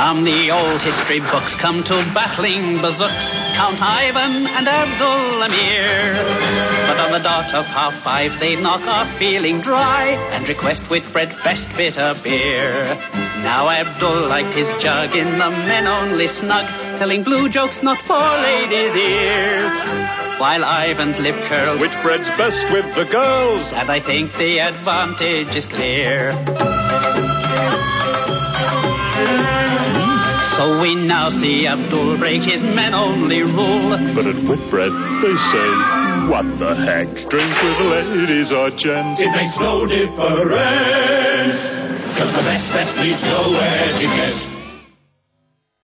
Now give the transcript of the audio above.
From the old history books come to battling bazooks, Count Ivan and Abdul Amir. But on the dot of 5:30 they knock off feeling dry and request Whitbread Best Bitter beer. Now Abdul liked his jug in the men-only snug, telling blue jokes not for ladies' ears, while Ivan's lip curled. Whitbread's best with the girls, and I think the advantage is clear. So we now see Abdul break his men-only rule. But at Whitbread, they say, what the heck? Drink with ladies or gents, it makes no difference, 'cause the best leads nowhere to guess.